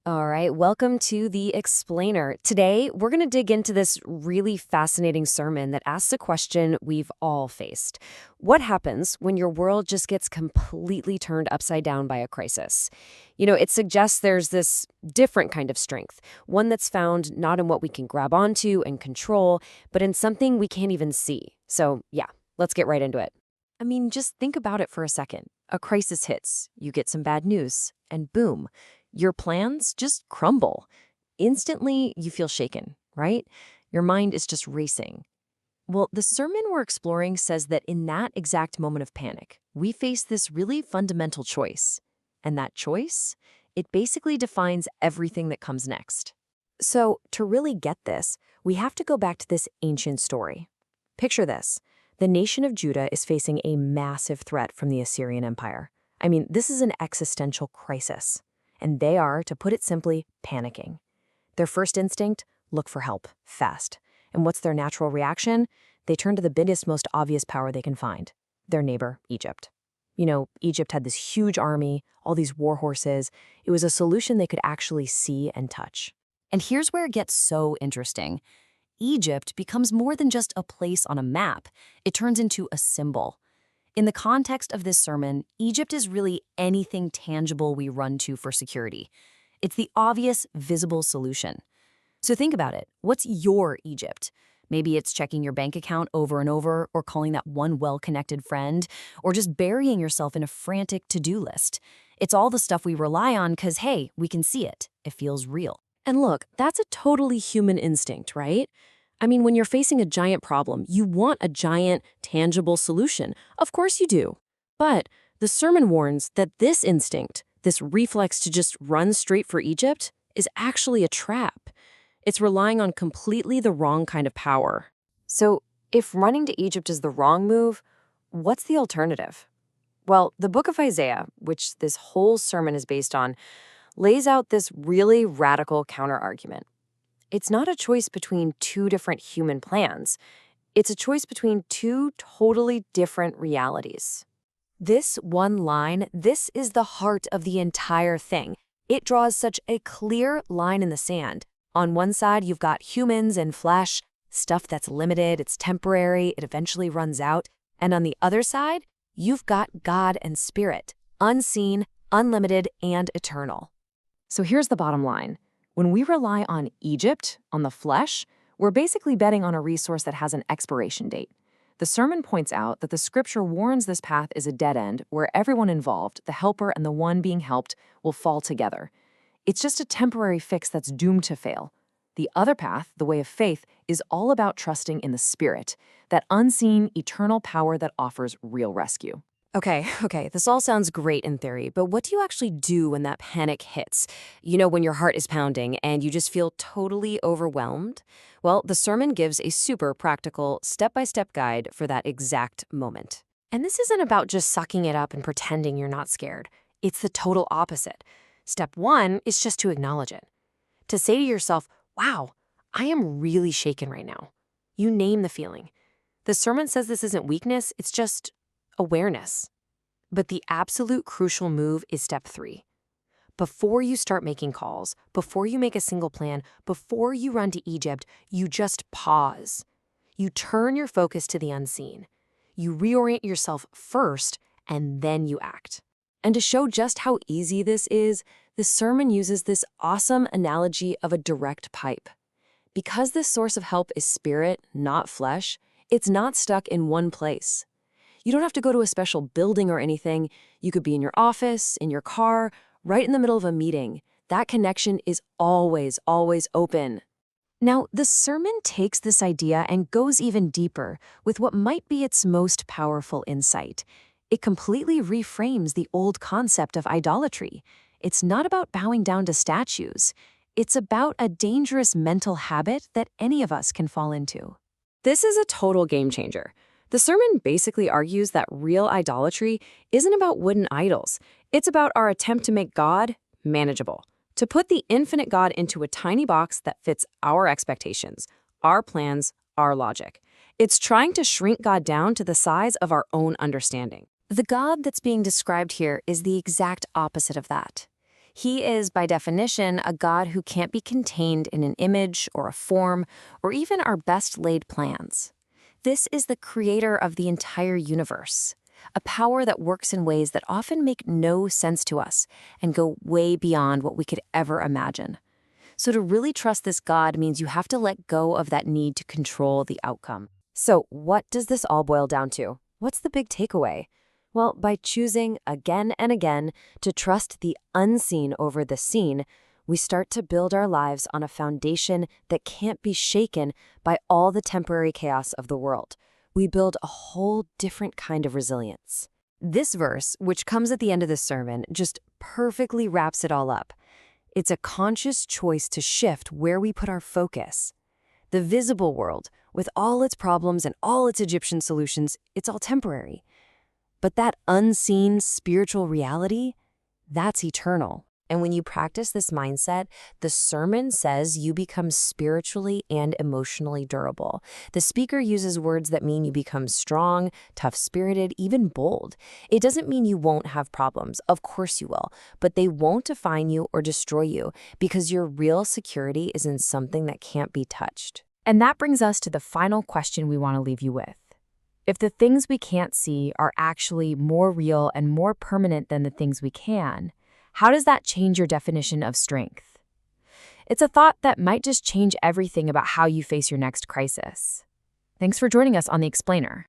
All right, welcome to The Explainer. Today, we're going to dig into this really fascinating sermon that asks a question we've all faced. What happens when your world just gets completely turned upside down by a crisis? It suggests there's this different kind of strength, one that's found not in what we can grab onto and control, but in something we can't even see. So, yeah, let's get right into it. I mean, just think about it for a second. A crisis hits, you get some bad news, and boom. Your plans just crumble. Instantly, you feel shaken, right? Your mind is just racing. Well, the sermon we're exploring says that in that exact moment of panic, we face this really fundamental choice. And that choice, it basically defines everything that comes next. So, to really get this, we have to go back to this ancient story. Picture this. The nation of Judah is facing a massive threat from the Assyrian Empire. I mean, this is an existential crisis. And they are, to put it simply, panicking. Their first instinct, look for help, fast. And what's their natural reaction? They turn to the biggest, most obvious power they can find, their neighbor, Egypt. Egypt had this huge army, all these war horses. It was a solution they could actually see and touch. And here's where it gets so interesting. Egypt becomes more than just a place on a map. It turns into a symbol. In the context of this sermon, Egypt is really anything tangible we run to for security. It's the obvious, visible solution. So think about it. What's your Egypt? Maybe it's checking your bank account over and over, or calling that one well-connected friend, or just burying yourself in a frantic to-do list. It's all the stuff we rely on because, hey, we can see it. It feels real. And look, that's a totally human instinct, right? I mean, when you're facing a giant problem, you want a giant, tangible solution. Of course you do. But the sermon warns that this instinct, this reflex to just run straight for Egypt, is actually a trap. It's relying on completely the wrong kind of power. So, if running to Egypt is the wrong move, what's the alternative? Well, the book of Isaiah, which this whole sermon is based on, lays out this really radical counterargument. It's not a choice between two different human plans. It's a choice between two totally different realities. This one line, this is the heart of the entire thing. It draws such a clear line in the sand. On one side, you've got humans and flesh, stuff that's limited, it's temporary, it eventually runs out. And on the other side, you've got God and spirit, unseen, unlimited, and eternal. So here's the bottom line. When we rely on Egypt, on the flesh, we're basically betting on a resource that has an expiration date. The sermon points out that the scripture warns this path is a dead end where everyone involved, the helper and the one being helped, will fall together. It's just a temporary fix that's doomed to fail. The other path, the way of faith, is all about trusting in the Spirit, that unseen, eternal power that offers real rescue. Okay, this all sounds great in theory, but what do you actually do when that panic hits? When your heart is pounding and you just feel totally overwhelmed? Well, the sermon gives a super practical, step-by-step guide for that exact moment. And this isn't about just sucking it up and pretending you're not scared. It's the total opposite. Step one is just to acknowledge it. To say to yourself, wow, I am really shaken right now. You name the feeling. The sermon says this isn't weakness, it's just awareness. But the absolute crucial move is step 3. Before you start making calls, before you make a single plan, before you run to Egypt, you just pause. You turn your focus to the unseen. You reorient yourself first, and then you act. And to show just how easy this is, the sermon uses this awesome analogy of a direct pipe. Because this source of help is spirit, not flesh, it's not stuck in one place. You don't have to go to a special building or anything. You could be in your office, in your car, right in the middle of a meeting. That connection is always, always open. Now, the sermon takes this idea and goes even deeper with what might be its most powerful insight. It completely reframes the old concept of idolatry. It's not about bowing down to statues. It's about a dangerous mental habit that any of us can fall into. This is a total game changer. The sermon basically argues that real idolatry isn't about wooden idols. It's about our attempt to make God manageable, to put the infinite God into a tiny box that fits our expectations, our plans, our logic. It's trying to shrink God down to the size of our own understanding. The God that's being described here is the exact opposite of that. He is, by definition, a God who can't be contained in an image or a form or even our best laid plans. This is the creator of the entire universe, a power that works in ways that often make no sense to us and go way beyond what we could ever imagine. So to really trust this God means you have to let go of that need to control the outcome. So what does this all boil down to? What's the big takeaway? Well, by choosing again and again to trust the unseen over the seen, we start to build our lives on a foundation that can't be shaken by all the temporary chaos of the world. We build a whole different kind of resilience. This verse, which comes at the end of the sermon, just perfectly wraps it all up. It's a conscious choice to shift where we put our focus. The visible world, with all its problems and all its Egyptian solutions, it's all temporary. But that unseen spiritual reality, that's eternal. And when you practice this mindset, the sermon says you become spiritually and emotionally durable. The speaker uses words that mean you become strong, tough-spirited, even bold. It doesn't mean you won't have problems. Of course you will. But they won't define you or destroy you because your real security is in something that can't be touched. And that brings us to the final question we want to leave you with. If the things we can't see are actually more real and more permanent than the things we can, how does that change your definition of strength? It's a thought that might just change everything about how you face your next crisis. Thanks for joining us on The Explainer.